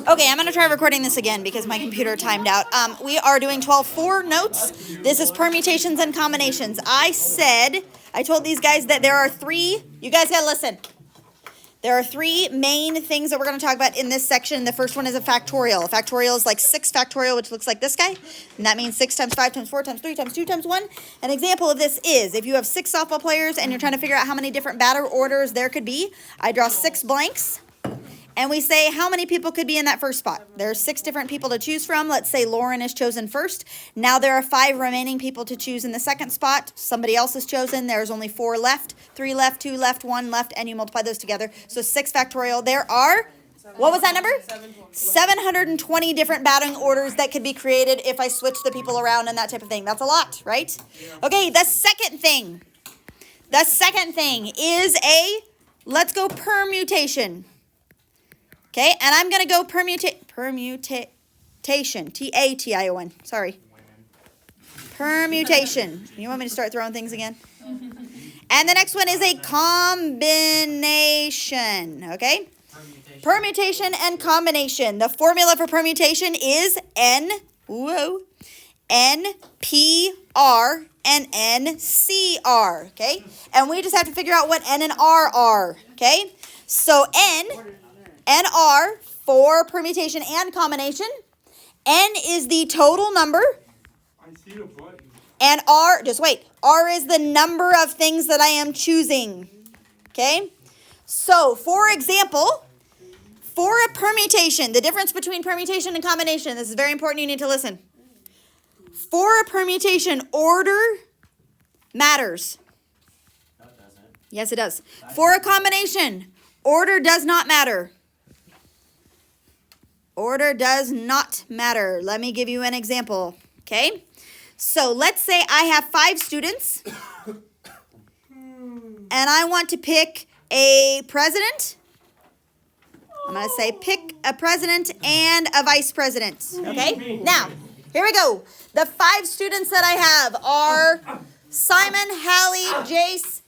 Okay, I'm going to try recording this again because my computer timed out. We are doing 12-4 notes. This is permutations and combinations. I told these guys that there are three, you guys got to listen. There are three main things that we're going to talk about in this section. The first one is a factorial. A factorial is like 6 factorial, which looks like this guy. And that means 6 times 5 times 4 times 3 times 2 times 1. An example of this is if you have 6 softball players and you're trying to figure out how many different batter orders there could be, I draw 6 blanks. And we say how many people could be in that first spot. There are 6 different people to choose from. Let's say Lauren is chosen first. Now there are 5 remaining people to choose in the second spot. Somebody else is chosen. There's only 4 left, 3 left, 2 left, 1 left, and you multiply those together. So 6 factorial. There are, what was that number? 720 different batting orders that could be created if I switch the people around and that type of thing. That's a lot, right? Okay, the second thing is let's go permutation. Okay, and I'm going to go permutation, T-A-T-I-O-N, sorry. Permutation. You want me to start throwing things again? And the next one is a combination, okay? Permutation and combination. The formula for permutation is N-P-R and N-C-R, okay? And we just have to figure out what N and R are, okay? So N and R for permutation and combination. N is the total number. I see a button. And R, just wait, R is the number of things that I am choosing. Okay? So, for example, for a permutation, the difference between permutation and combination, this is very important, you need to listen. For a permutation, order matters. No, it doesn't. Yes, it does. For a combination, order does not matter. Order does not matter. Let me give you an example, okay? So let's say I have 5 students, and I want to pick a president. I'm going to say pick a president and a vice president, okay? Now, here we go. The 5 students that I have are Simon, Hallie, Jace,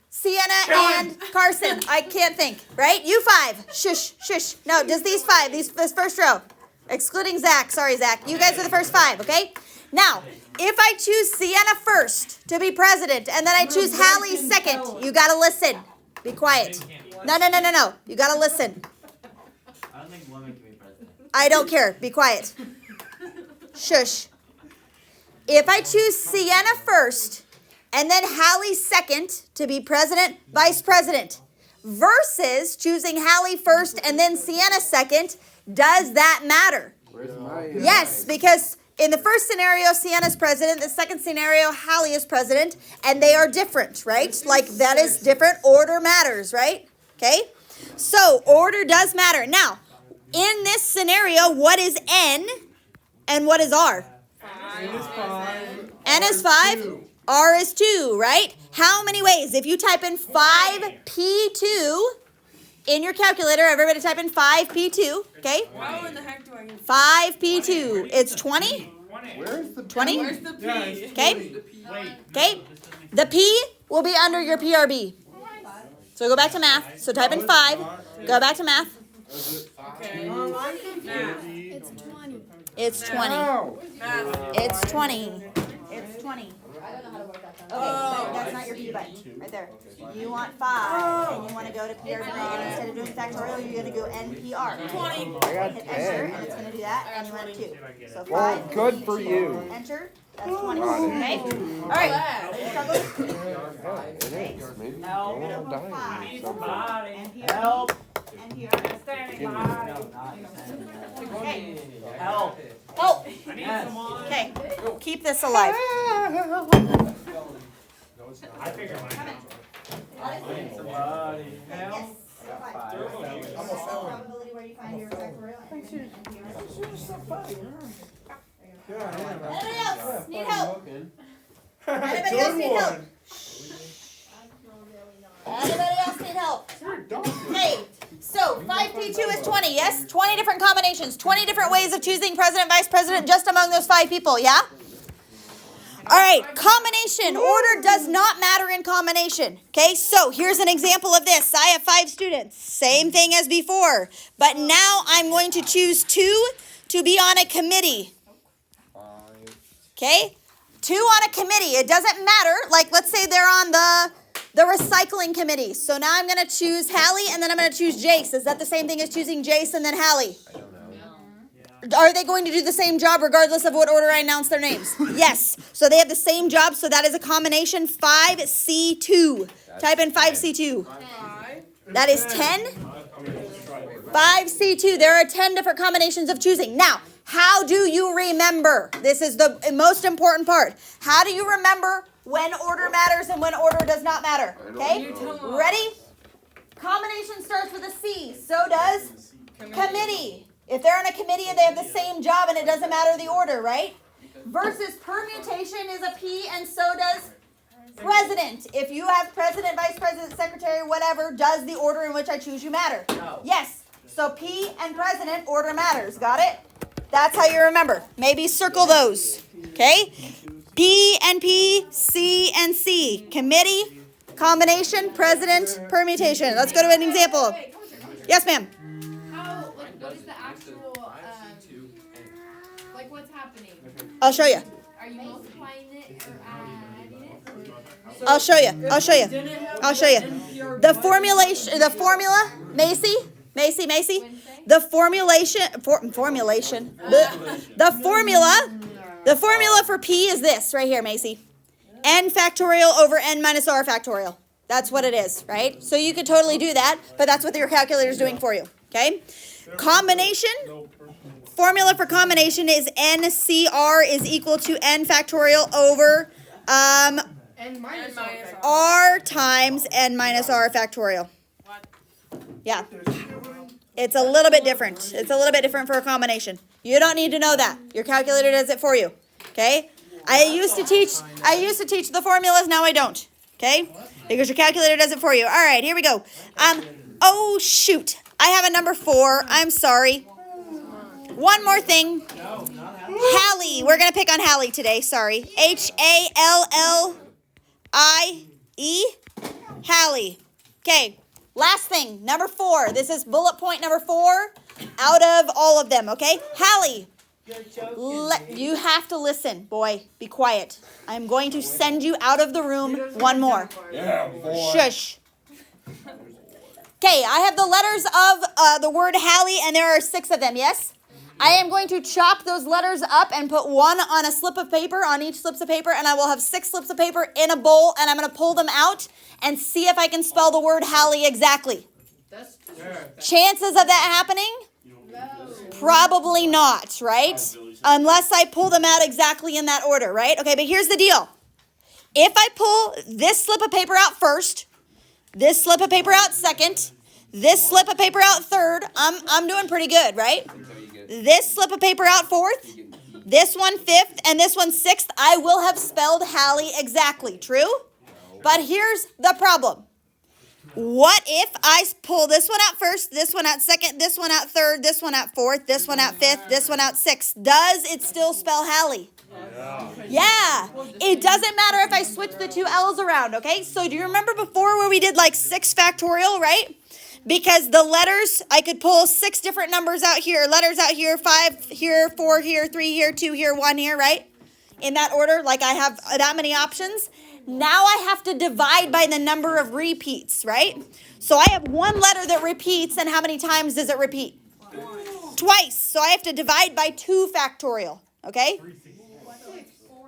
Sienna, and Carson. I can't think, right? You 5. Shush, shush. No, just these 5, this first row. Excluding Zach. Sorry, Zach. You guys are the first 5, okay? Now, if I choose Sienna first to be president, and then I choose Hallie second, you got to listen. Be quiet. No. You got to listen. I don't think women can be president. I don't care. Be quiet. Shush. If I choose Sienna first, and then Hallie second to be president, vice president, versus choosing Hallie first and then Sienna second, does that matter? Yes, because in the first scenario, Sienna's president. The second scenario, Hallie is president, and they are different, right? Like, that is different. Order matters, right? Okay? So, order does matter. Now, in this scenario, what is N and what is R? N is 5. N is 5. R is 2, right? How many ways? If you type in 5P2 in your calculator, everybody type in 5P2, okay? How in the heck do I get 5P2, it's 20? Where's the 20? Where's the P? Okay? Okay? The P will be under your PRB. So go back to math. So type in 5. Go back to math. Okay. It's 20. It's 20. Ow. It's 20. It's 20. Okay, that's not your P button, right there. You want 5, and you want to go to PRB, and instead of doing factorial, you're going to go NPR. 20. I got Hit enter, 10. and it's going to do that, and you want 2. So 5. Well, good for you. Enter, that's 20. Okay? All right. Struggle. It is. Maybe Help. you're gonna die. Help. NPR. Okay. Help. Help. Okay. Keep this alive. I figured mine out. Somebody help. Probability where you find your factorial and NPR. Anybody else need help? Anybody else need help? Anybody else need help? Okay, so 5P2 is 20, yes? 20 different combinations, 20 different ways of choosing president, vice president just among those 5 people, yeah? All All right, combination. Order does not matter in combination. Okay, so here's an example of this. I have 5 students. Same thing as before. But now I'm going to choose 2 to be on a committee. Okay? 2 on a committee. It doesn't matter. Like, let's say they're on the recycling committee. So now I'm going to choose Hallie, and then I'm going to choose Jace. Is that the same thing as choosing Jace and then Hallie? I don't know. Are they going to do the same job regardless of what order I announce their names? Yes. So they have the same job, so that is a combination 5C2. Type in 5C2. That is 10. 5C2. There are 10 different combinations of choosing. Now, how do you remember? This is the most important part. How do you remember when order matters and when order does not matter? Okay? Ready? Combination starts with a C. So does committee. If they're on a committee and they have the same job and it doesn't matter the order, right? Versus permutation is a P and so does president. If you have president, vice president, secretary, whatever, does the order in which I choose you matter? No. Yes. So P and president, order matters. Got it? That's how you remember. Maybe circle those. Okay? P and P, C and C. Committee, combination, president, permutation. Let's go to an example. Yes, ma'am. How, like, what is the actual, like, what's happening? I'll show you. Are you multiplying it or adding it? I'll show you. I'll show you. I'll show you. The formula, Macy. The formula for P is this right here, Macy. N factorial over N minus R factorial. That's what it is, right? So you could totally do that, but that's what your calculator is doing for you, okay? Combination, formula for combination is NCR is equal to N factorial over And minus R times N minus R factorial. Yeah. It's a little bit different. It's a little bit different for a combination. You don't need to know that. Your calculator does it for you, okay? I used to teach the formulas, now I don't, okay? Because your calculator does it for you. All right, here we go. Oh, shoot. I have a number 4. I'm sorry. One more thing. Hallie. We're going to pick on Hallie today. Sorry. Hallie. Hallie. Okay. Last thing. Number 4. This is bullet point number 4 out of all of them. Okay. Hallie. You have to listen. Boy, be quiet. I'm going to send you out of the room one more. Yeah, boy. Shush. Okay, I have the letters of the word Hallie, and there are 6 of them, yes? I am going to chop those letters up and put one on a slip of paper, on each slips of paper, and I will have 6 slips of paper in a bowl, and I'm going to pull them out and see if I can spell the word Hallie exactly. Chances of that happening? Probably not, right? Unless I pull them out exactly in that order, right? Okay, but here's the deal. If I pull this slip of paper out first, this slip of paper out second, this slip of paper out third, I'm doing pretty good, right? This slip of paper out fourth, this one fifth, and this one sixth, I will have spelled Hallie exactly, true? But here's the problem. What if I pull this one out first, this one out second, this one out third, this one out fourth, this one out fifth, this one out sixth? Does it still spell Hallie? Yeah. It doesn't matter if I switch the 2 L's around, okay? So do you remember before where we did like 6 factorial, right? Because the letters, I could pull 6 different numbers out here, letters out here, 5 here, 4 here, 3 here, 2 here, 1 here, right? In that order, like I have that many options. Now I have to divide by the number of repeats, right? So I have one letter that repeats, and how many times does it repeat? Twice. So I have to divide by 2 factorial, okay?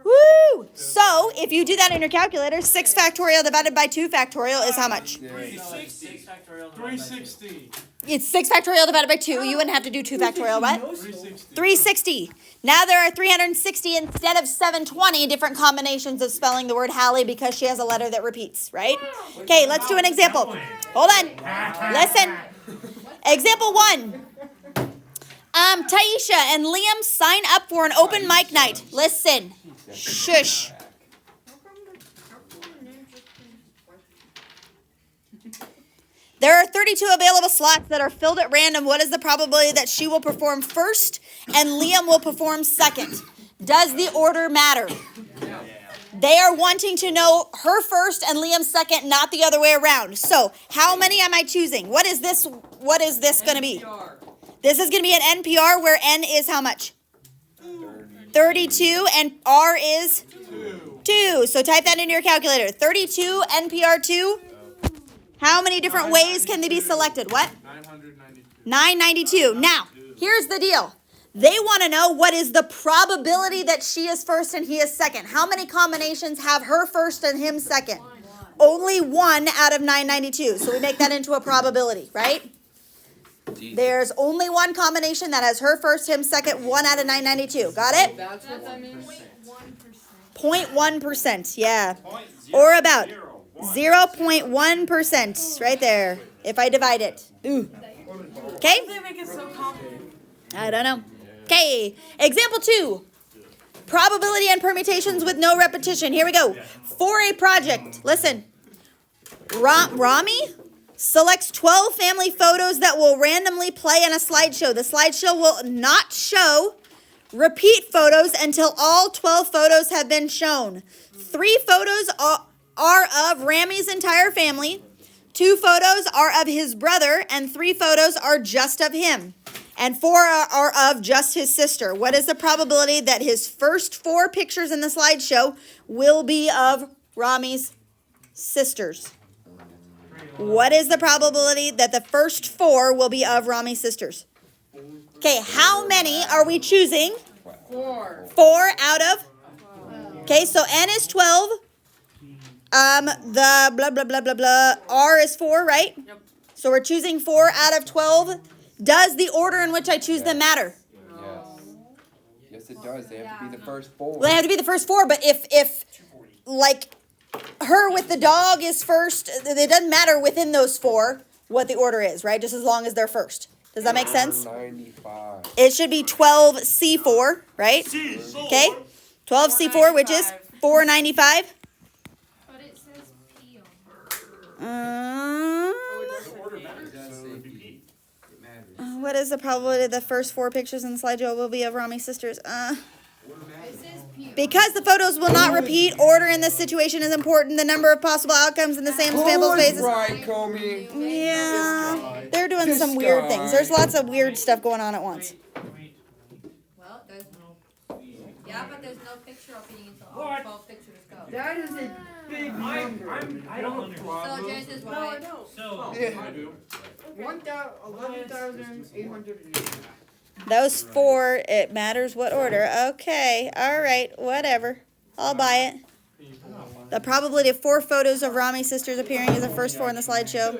Woo! So if you do that in your calculator, 6 factorial divided by 2 factorial is how much? 360. It's 6 factorial divided by 2. You wouldn't have to do 2 factorial, what? 360. Now there are 360 instead of 720 different combinations of spelling the word Hallie because she has a letter that repeats, right? Okay, let's do an example. Hold on. Listen. Example 1. Taisha and Liam sign up for an open mic night. Listen. Shush. There are 32 available slots that are filled at random. What is the probability that she will perform first and Liam will perform second? Does the order matter? They are wanting to know her first and Liam's second, not the other way around. So how many am I choosing? What is this going to be? This is going to be an NPR where N is how much? 32 and R is 2. So type that into your calculator. 32 NPR 2. How many different ways can they be selected? What? 992. Now, here's the deal. They want to know what is the probability that she is first and he is second. How many combinations have her first and him second? Only 1 out of 992. So we make that into a probability, right? There's only one combination that has her first, him second, 1 out of 992. Got it? That's what that means. 0.1%, yeah. Or about 0.1% right there, if I divide it. Ooh. Okay? They make it so complicated. I don't know. Okay, example 2. Probability and permutations with no repetition. Here we go. For a project, listen. Rami selects 12 family photos that will randomly play in a slideshow. The slideshow will not show repeat photos until all 12 photos have been shown. 3 photos are of Rami's entire family. 2 photos are of his brother, and 3 photos are just of him. And 4 are of just his sister. What is the probability that his first 4 pictures in the slideshow will be of Rami's sisters? What is the probability that the first 4 will be of Rami's sisters? Okay, how many are we choosing? 4. 4 out of? Okay, so N is 12. The blah, blah, blah, blah, blah. R is 4, right? Yep. So we're choosing 4 out of 12. Does the order in which I choose them matter? Yes, it does. They have to be the first 4. They have to be the first 4, but if like her with the dog is first, it doesn't matter within those 4 what the order is, right? Just as long as they're first. Does that make sense? 95. It should be 12C4, right? Okay. 12C4, which is 495. But it says P on What is the probability the first 4 pictures in the slideshow will be of Rami's sisters? it. says P. Because the photos will not repeat, order in this situation is important. The number of possible outcomes in the same sample spaces. Right, Comey. Yeah, they're doing some weird things. There's lots of weird stuff going on at once. Well, there's no. Yeah, but there's no picture opening until all 12 pictures go. That is a big number. I don't understand. So Jace is No, I right. don't. So, Yeah. 11,880. Those 4, it matters what order. Okay, all right, whatever. I'll buy it. The probability of 4 photos of Rami's sisters appearing as the first 4 in the slideshow.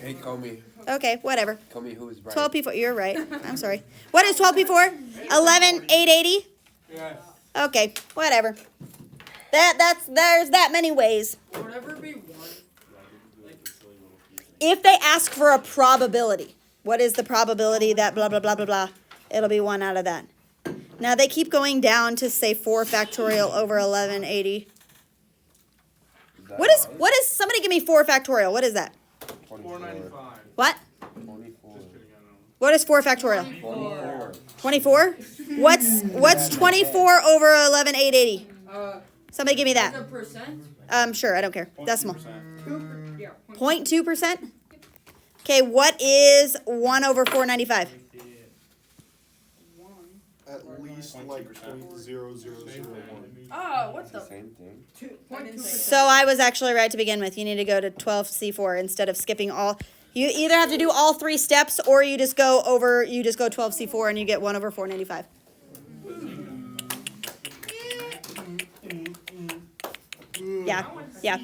Hey, Comey. Okay, whatever. Comey, who is right? 12P4, you're right. I'm sorry. What is 12P4? 11,880? Okay, whatever. There's that many ways. Whatever be 1. If they ask for a probability, what is the probability that blah, blah, blah, blah, blah? It'll be 1 out of that. Now they keep going down to say 4 factorial over 1180. What is, somebody give me 4 factorial. What is that? 495. What? 24. What is 4 factorial? 24. 24? What's 24 over 11,880? Somebody give me that. The percent? Sure, I don't care. Decimal. 2%. Yeah. 0.2%? Okay, what is 1 over 495? At least like 0.0001. Oh, what It's the the? same thing. 2.2%. So I was actually right to begin with. You need to go to 12C4 instead of skipping all. You either have to do all 3 steps or you just go 12C4 and you get 1 over 495. Yeah.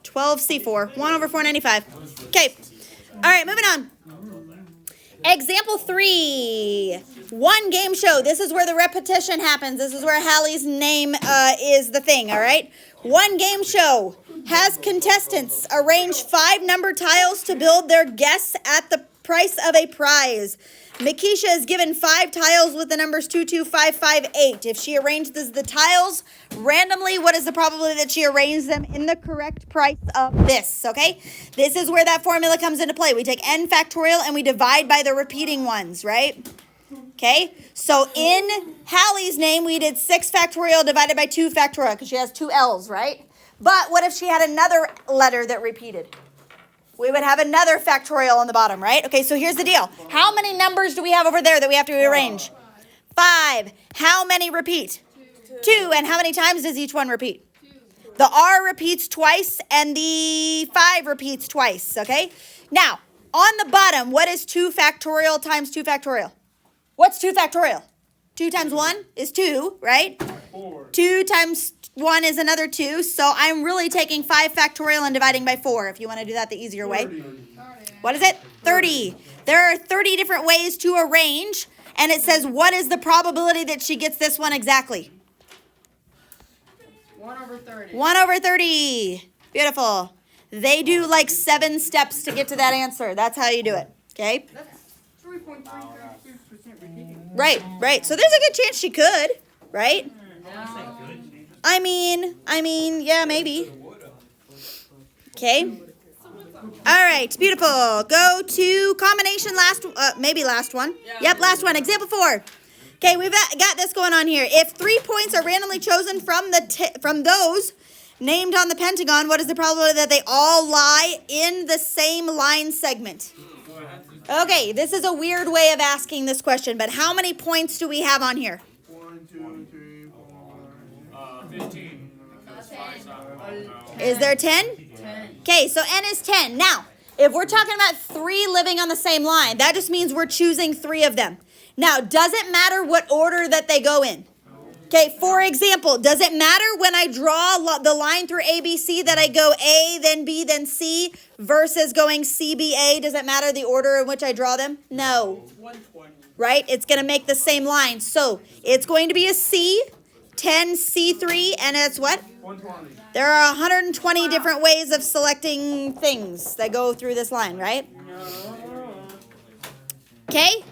12C4, 1 over 495. Okay. All right, moving on. Example 3. One game show. This is where the repetition happens. This is where Hallie's name is the thing, all right? One game show has contestants arrange 5 number tiles to build their guess at the price of a prize. Makisha is given 5 tiles with the numbers 2, 2, 5, 5, 8. If she arranges the tiles randomly, what is the probability that she arranges them in the correct price of this, okay? This is where that formula comes into play. We take n factorial and we divide by the repeating ones, right? Okay, so in Hallie's name, we did 6 factorial divided by 2 factorial because she has 2 L's, right? But what if she had another letter that repeated? We would have another factorial on the bottom, right? Okay, so here's the deal. How many numbers do we have over there that we have to rearrange? 5. How many repeat? 2. And how many times does each one repeat? The R repeats twice and the 5 repeats twice, okay? Now, on the bottom, what is 2 factorial times 2 factorial? What's 2 factorial? 2 times 1 is 2, right? 2 times 1 is another 2, so I'm really taking 5 factorial and dividing by 4, if you want to do that the easier way. What is it? 30. There are 30 different ways to arrange, and it says, what is the probability that she gets this one exactly? 1 over 30. 1 over 30. Beautiful. They do like 7 steps to get to that answer. That's how you do it, okay? That's 3.3% repeating. Right. So there's a good chance she could, right? I mean, yeah, maybe. Okay. All right, beautiful. Go to combination maybe last one. Yep, last one. Example 4. Okay, we've got this going on here. If 3 points are randomly chosen from those named on the pentagon, what is the probability that they all lie in the same line segment? Okay, this is a weird way of asking this question, but how many points do we have on here? 1, 2, 3, 4. 15. Is there 10? 10. Okay, so n is 10. Now, if we're talking about 3 living on the same line, that just means we're choosing 3 of them. Now, does it matter what order that they go in? Okay, for example, does it matter when I draw the line through ABC that I go A, then B, then C, versus going C, B, A? Does it matter the order in which I draw them? No. 120. Right? It's going to make the same line. So it's going to be a C, 10, C3, and it's what? 120. There are 120 different ways of selecting things that go through this line, right? Okay?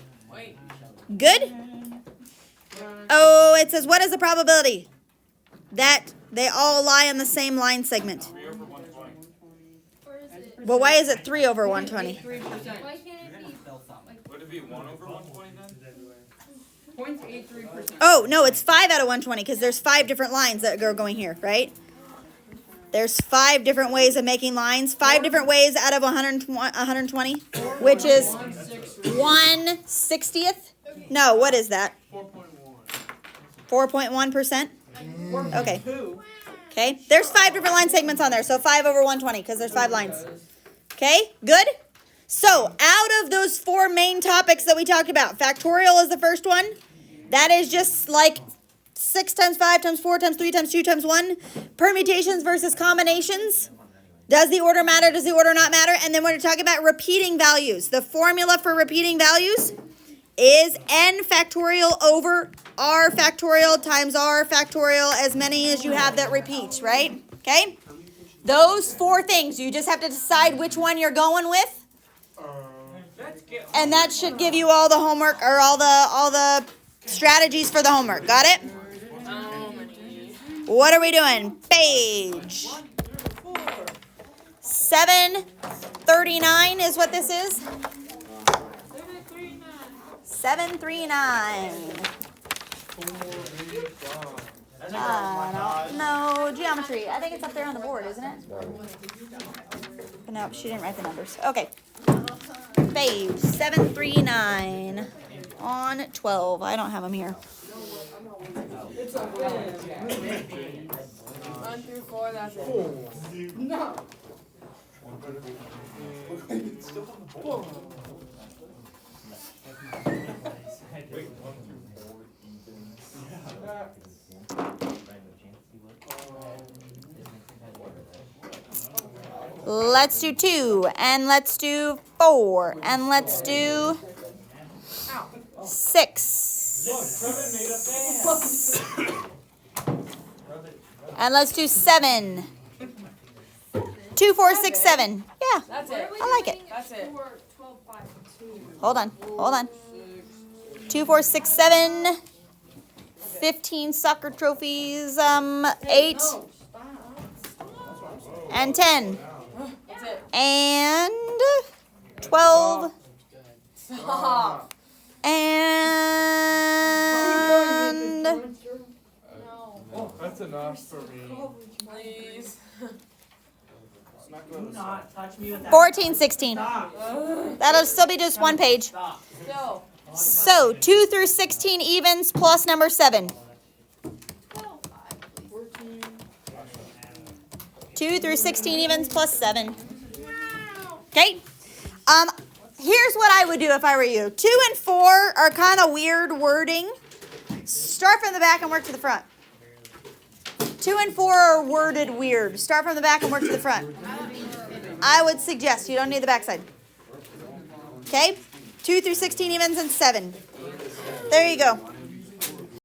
Good? Oh, it says, what is the probability that they all lie on the same line segment? Well, why is it 3 over 120? 3%. Why can't it be? Would it be 1 over 120 then? 0.83%. Oh, no, it's 5 out of 120 because there's 5 different lines that are going here, right? There's 5 different ways of making lines, 5 different ways out of 120, which is 1/60th? No, what is that? 4.1%? Okay. Okay, there's 5 different line segments on there, so 5 over 120 because there's 5 lines. Okay, good? So, out of those 4 main topics that we talked about, factorial is the first one. That is just like 6 times 5 times 4 times 3 times 2 times 1. Permutations versus combinations. Does the order matter? Does the order not matter? And then we're going to talk about repeating values. The formula for repeating values is n factorial over r factorial times r factorial, as many as you have that repeat, right? Okay? Those 4 things. You just have to decide which one you're going with. And that should give you all the homework, or all the strategies for the homework. Got it? What are we doing? Page 739 is what this is. 739. No, geometry. I think it's up there on the board, isn't it? No, she didn't write the numbers. Okay. Page 739 on 12. I don't have them here. 1 through 4, that's it. No. Let's do 2, and let's do 4, and let's do 6. And let's do 7. 2, 4, 6, 7. Yeah, That's it. I like it. That's it. Hold on. 2, 4, 6, 7. 15 soccer trophies. 8 and 10 That's it. and 12 Stop. and enough for me. Please. Let's not go Do to not touch me with that. 14, 16. Stop. That'll still be just one page. Stop. Still. So 2 through 16 evens plus number 7. 2 through 16 evens plus 7. Okay. Here's what I would do if I were you. 2 and 4 are kind of weird wording. Start from the back and work to the front. 2 and 4 are worded weird. Start from the back and work to the front. I would suggest you don't need the backside. Okay? 2 through 16 evens and 7. There you go.